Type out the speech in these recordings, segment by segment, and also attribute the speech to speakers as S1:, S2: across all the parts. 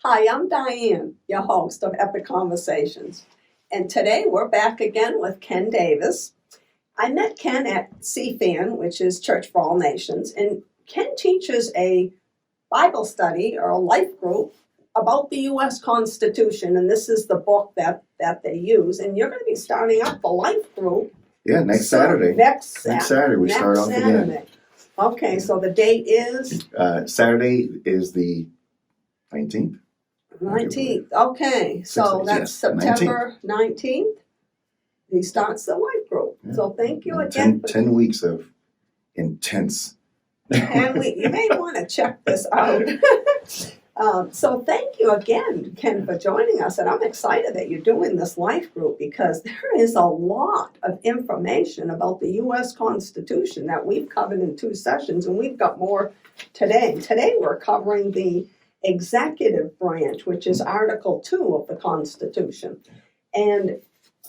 S1: Hi, I'm Diane, your host of Epic Conversations. And today we're back again with Ken Davis. I met Ken at CFAN, which is Church for All Nations, and Ken teaches a Bible study or a life group about the U.S. Constitution, and this is the book that they use. And you're going to be starting up the life group.
S2: Yeah, next Saturday.
S1: Next
S2: Saturday we start off again.
S1: Okay, so the date is?
S2: Saturday is the 19th.
S1: 19th. Okay, so that's September 19th. He starts the life group. Yeah. So thank you again.
S2: 10 weeks of intense.
S1: 10 weeks. You may want to check this out. So thank you again, Ken, for joining us. And I'm excited that you're doing this life group because there is a lot of information about the U.S. Constitution that we've covered in 2 sessions, and we've got more today. Today we're covering the executive branch, which is Article 2 of the Constitution. And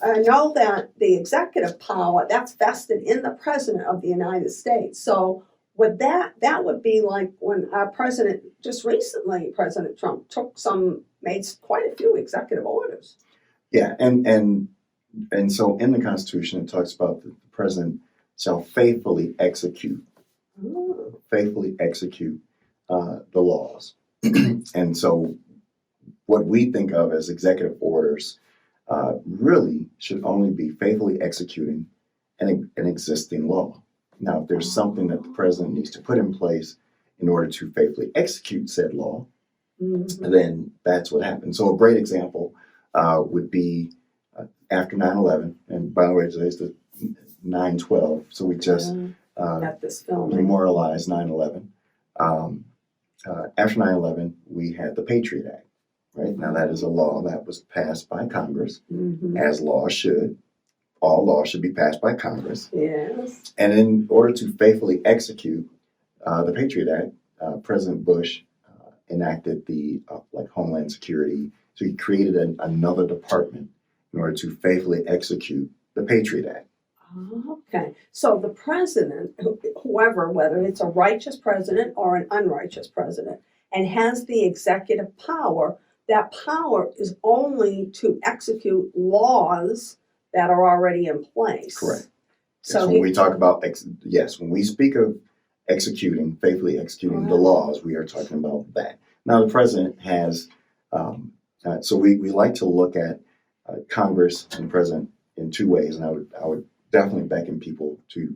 S1: I know that the executive power, that's vested in the President of the United States. So with that would be like when our president, just recently, President Trump, made quite a few executive orders.
S2: Yeah, and so in the Constitution, it talks about the president shall faithfully execute the laws. And so what we think of as executive orders really should only be faithfully executing an existing law. Now, if there's something that the president needs to put in place in order to faithfully execute said law, then that's what happens. So a great example would be after 9/11, and by the way, today's the 9/12, so we just memorialized 9/11. After 9/11, we had the Patriot Act, right? Now, that is a law that was passed by Congress, as laws should. All laws should be passed by Congress.
S1: Yes.
S2: And in order to faithfully execute the Patriot Act, President Bush enacted the Homeland Security. So he created another department in order to faithfully execute the Patriot Act.
S1: Okay. So the president, whoever, whether it's a righteous president or an unrighteous president, and has the executive power, that power is only to execute laws that are already in place.
S2: Correct. So when we talk about, when we speak of faithfully executing the laws, we are talking about that. Now, the president has, so we like to look at Congress and the president in 2 ways, and I would definitely beckon people to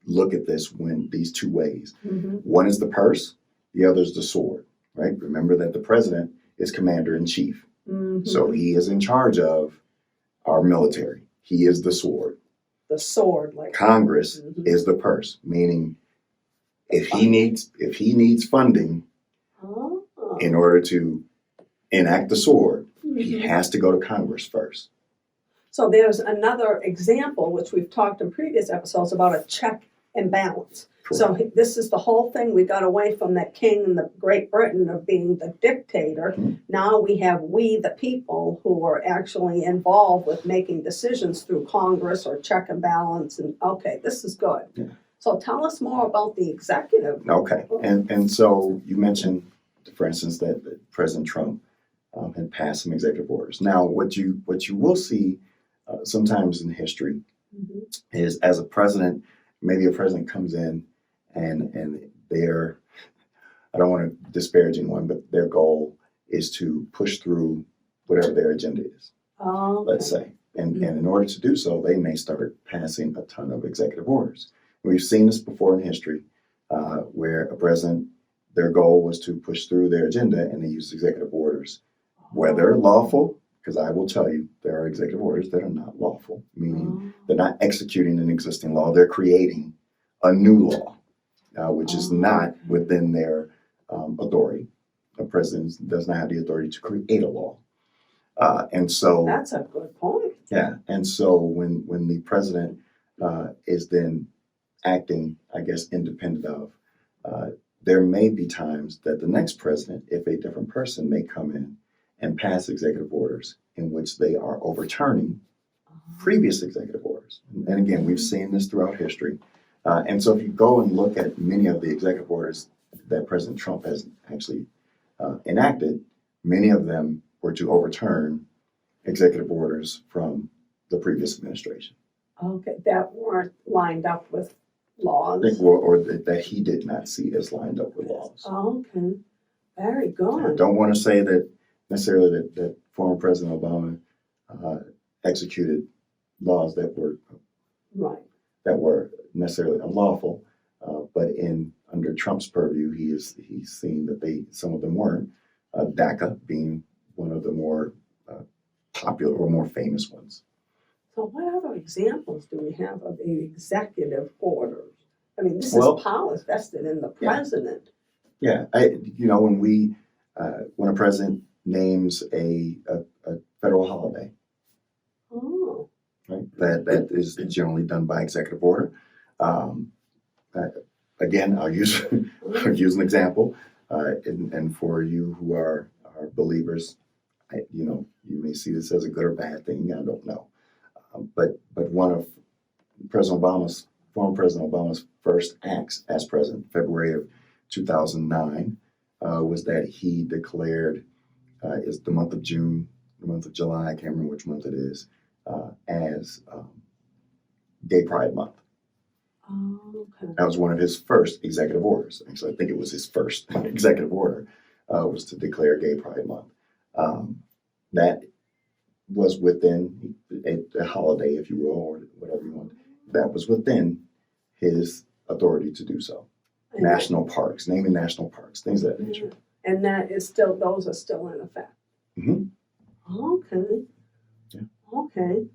S2: look at this these 2 ways. One is the purse, the other is the sword, right? Remember that the president is commander in chief. So he is in charge of our military. He is the sword.
S1: The sword, like
S2: Congress is the purse, meaning if he needs funding in order to enact the sword, he has to go to Congress first.
S1: So there's another example, which we've talked in previous episodes about a check and balance. Correct. So this is the whole thing. We got away from that king in the Great Britain of being the dictator. Now we have the people who are actually involved with making decisions through Congress or check and balance. And okay, this is good. Yeah. So tell us more about the executive.
S2: Okay, and so you mentioned, for instance, that President Trump had passed some executive orders. Now, what you will see sometimes in history is, as a president, maybe a president comes in and they're, I don't want to disparage anyone, but their goal is to push through whatever their agenda is, let's say. And in order to do so, they may start passing a ton of executive orders. We've seen this before in history, where a president, their goal was to push through their agenda, and they used executive orders, whether lawful, because I will tell you there are executive orders that are not lawful, meaning they're not executing an existing law, they're creating a new law, which is not within their authority. A president does not have the authority to create a law. And so
S1: that's a good point.
S2: Yeah, and so when the president is then acting, I guess, independent of, there may be times that the next president, if a different person, may come in and pass executive orders in which they are overturning previous executive orders. And again, we've seen this throughout history. And so if you go and look at many of the executive orders that President Trump has actually enacted, Many of them were to overturn executive orders from the previous administration.
S1: Okay, that weren't lined up with laws.
S2: Or that he did not see as lined up with laws.
S1: Okay, very
S2: I
S1: good.
S2: don't want to say that necessarily that former President Obama executed laws that were necessarily unlawful, but under Trump's purview, he's seen that some of them weren't. DACA being one of the more popular or more famous ones.
S1: So what other examples do we have of the executive orders? I mean, this
S2: Well,
S1: is powers vested in the president.
S2: Yeah, when a president names a federal holiday, right, that is generally done by executive order. Again, I'll use an example, and for you who are believers, you may see this as a good or bad thing. I don't know, but one of former President Obama's first acts as president, February of 2009, was that he declared is the month of June, the month of July, I can't remember which month it is, as Gay Pride Month.
S1: Oh, okay.
S2: That was one of his first executive orders. Actually, I think it was his first executive order, was to declare Gay Pride Month. That was within a holiday, if you will, or whatever you want. That was within his authority to do so.
S1: And
S2: national parks, naming national parks, things of that nature.
S1: And those are still in effect.
S2: Mm-hmm.
S1: Okay.
S2: Yeah.
S1: Okay.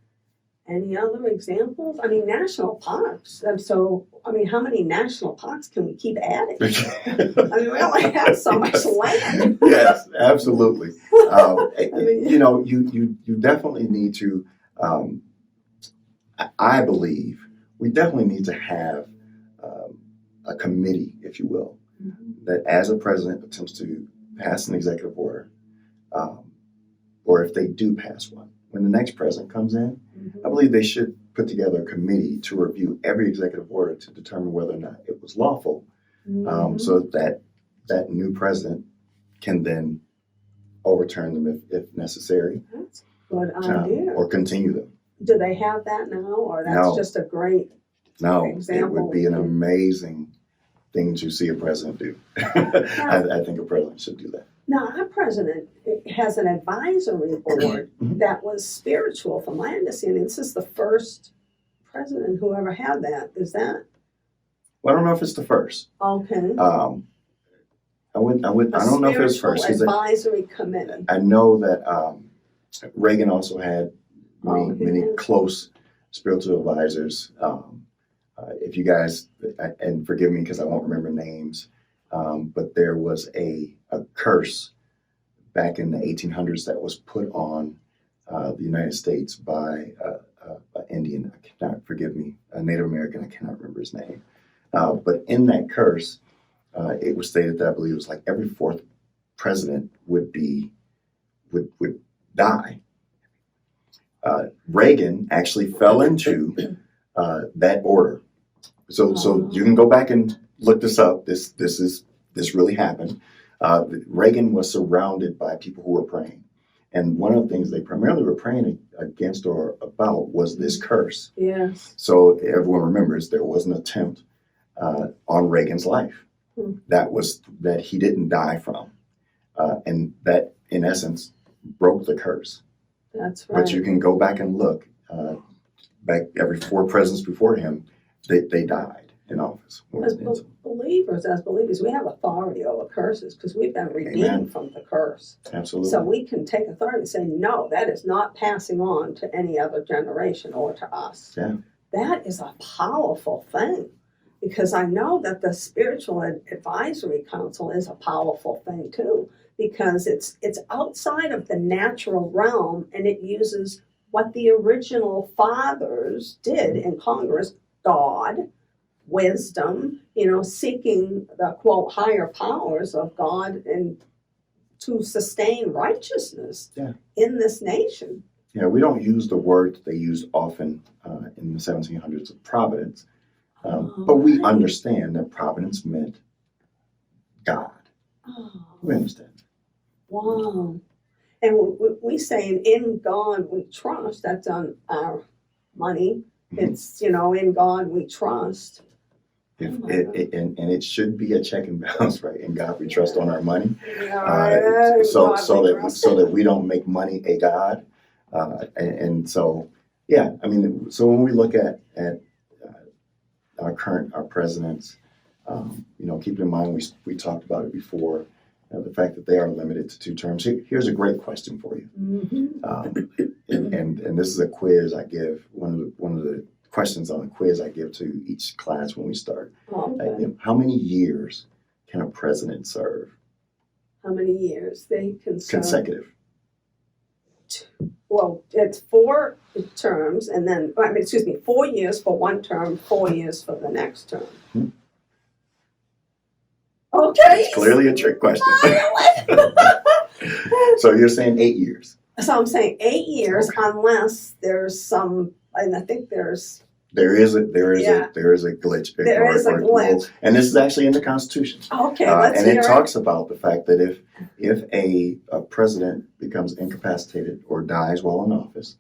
S1: Any other examples? I mean, national parks. And so, I mean, how many national parks can we keep adding? I mean, we only have so much land.
S2: Yes, absolutely. You definitely need to. I believe we definitely need to have a committee, if you will, that as a president attempts to pass an executive order, or if they do pass one, when the next president comes in, I believe they should put together a committee to review every executive order to determine whether or not it was lawful, so that new president can then overturn them if necessary.
S1: That's a good idea.
S2: Or continue them.
S1: Do they have that now, or that's
S2: No.
S1: just a great example?
S2: It would be an amazing thing to see a president do. I think a president should do that.
S1: Now, our president has an advisory board that was spiritual, from my understanding. This is the first president who ever had that. Is that?
S2: Well, I don't know if it's the first.
S1: Okay.
S2: I don't know if it's first.
S1: Advisory committee.
S2: I know that Reagan also had many close spiritual advisors. If you guys, and forgive me because I won't remember names, but there was a curse back in the 1800s that was put on the United States by an Indian. A Native American. I cannot remember his name. But in that curse, it was stated that I believe it was like every fourth president would die. Reagan actually fell into that order. So you can go back and look this up. This really happened. Reagan was surrounded by people who were praying. And one of the things they primarily were praying against or about was this curse.
S1: Yes.
S2: So everyone remembers there was an attempt on Reagan's life that he didn't die from. And that, in essence, broke the curse.
S1: That's right.
S2: But you can go back and look. Back every four presidents before him, they died in office.
S1: As believers, we have authority over curses because we've been redeemed from the curse.
S2: Absolutely.
S1: So we can take authority and say, no, that is not passing on to any other generation or to us.
S2: Yeah.
S1: That is a powerful thing, because I know that the Spiritual Advisory Council is a powerful thing too, because it's outside of the natural realm, and it uses what the original fathers did in Congress, God, wisdom, seeking the, quote, higher powers of God and to sustain righteousness in this nation.
S2: Yeah, we don't use the word that they used often in the 1700s of providence, but we understand that providence meant God.
S1: Oh.
S2: We understand.
S1: Wow. And we say in God we trust. That's on our money. It's, in God we trust.
S2: If
S1: Oh my
S2: and it should be a check and balance, right? In God we trust on our money,
S1: Yeah,
S2: so
S1: God we trust.
S2: that we don't make money a god, and so yeah, I mean, so when we look at our presidents, keep in mind we talked about it before, the fact that they are limited to 2 terms. Here's a great question for you, and this is a quiz I give. One of the questions on the quiz I give to each class when we start.
S1: Okay.
S2: How many years can a president serve?
S1: How many years they can serve?
S2: Consecutive.
S1: Well, it's 4 terms, and then 4 years for one term, 4 years for the next term. Okay.
S2: It's clearly a trick question. So you're saying 8 years.
S1: So I'm saying 8 years,
S2: Okay.
S1: unless there's some, and I think there is a glitch. There is a glitch.
S2: And this is actually in the Constitution.
S1: Okay, let's
S2: and
S1: hear
S2: it
S1: it.
S2: talks about the fact that if a president becomes incapacitated or dies while in office,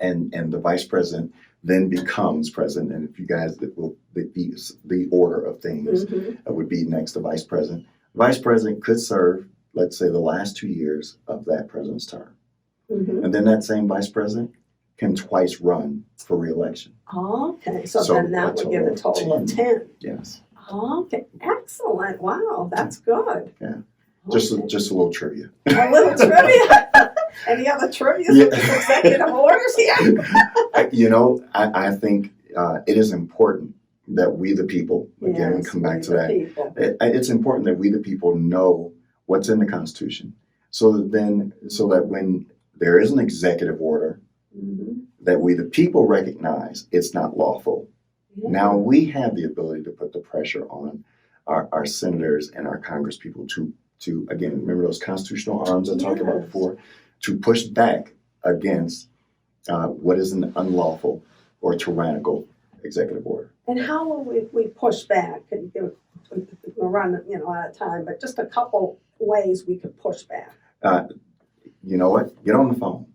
S2: and the vice president then becomes president, and if you guys the order of things would be next to vice president. Vice president could serve, let's say, the last 2 years of that president's term, and then that same vice president can twice run for re-election.
S1: Okay, so then that would give a total of 10.
S2: Yes.
S1: Okay, excellent. Wow, that's good.
S2: Yeah.
S1: Okay.
S2: Just a little trivia.
S1: A little trivia. Any other trivia?
S2: Yeah.
S1: Executive orders here?
S2: I think it is important that we the people, again, we come back to that. It's important that we the people know what's in the Constitution, so that when there is an executive order, that we the people recognize it's not lawful. Yeah. Now we have the ability to put the pressure on our senators and our congresspeople to again, remember those constitutional arms I talked about before, to push back against what is an unlawful or tyrannical executive order.
S1: And how will we push back? We're running out of time, but just a couple ways we could push back.
S2: You know what? Get on the phone.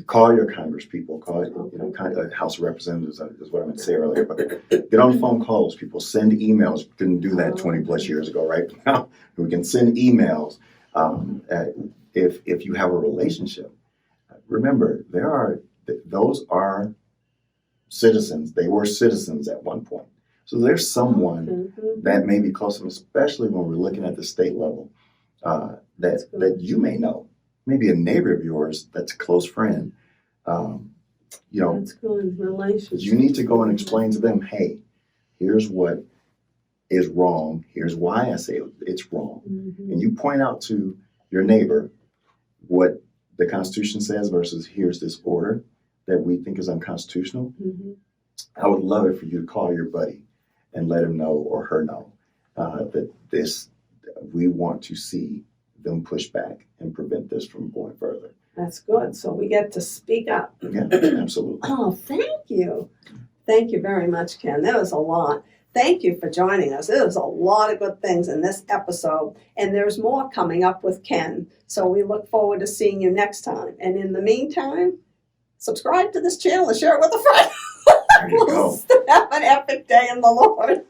S2: Call your congresspeople. Call House of Representatives is what I meant to say earlier. But get on the phone, call those people. Send emails. We couldn't do that 20 plus years ago, right? Now we can send emails. If you have a relationship, remember those are citizens. They were citizens at one point. So there's someone that may be close to them, especially when we're looking at the state level, that you may know. Maybe a neighbor of yours that's a close friend. That's
S1: good relationship.
S2: You need to go and explain to them, hey, here's what is wrong. Here's why I say it's wrong. And you point out to your neighbor what the Constitution says versus here's this order that we think is unconstitutional. I would love it for you to call your buddy and let him know or her know that we want to see them push back and prevent this from going further.
S1: That's good. So we get to speak up.
S2: Yeah, absolutely.
S1: Oh, thank you. Thank you very much, Ken. That was a lot. Thank you for joining us. There was a lot of good things in this episode, and there's more coming up with Ken. So we look forward to seeing you next time. And in the meantime, subscribe to this channel and share it with a friend.
S2: There you go.
S1: Have an epic day in the Lord.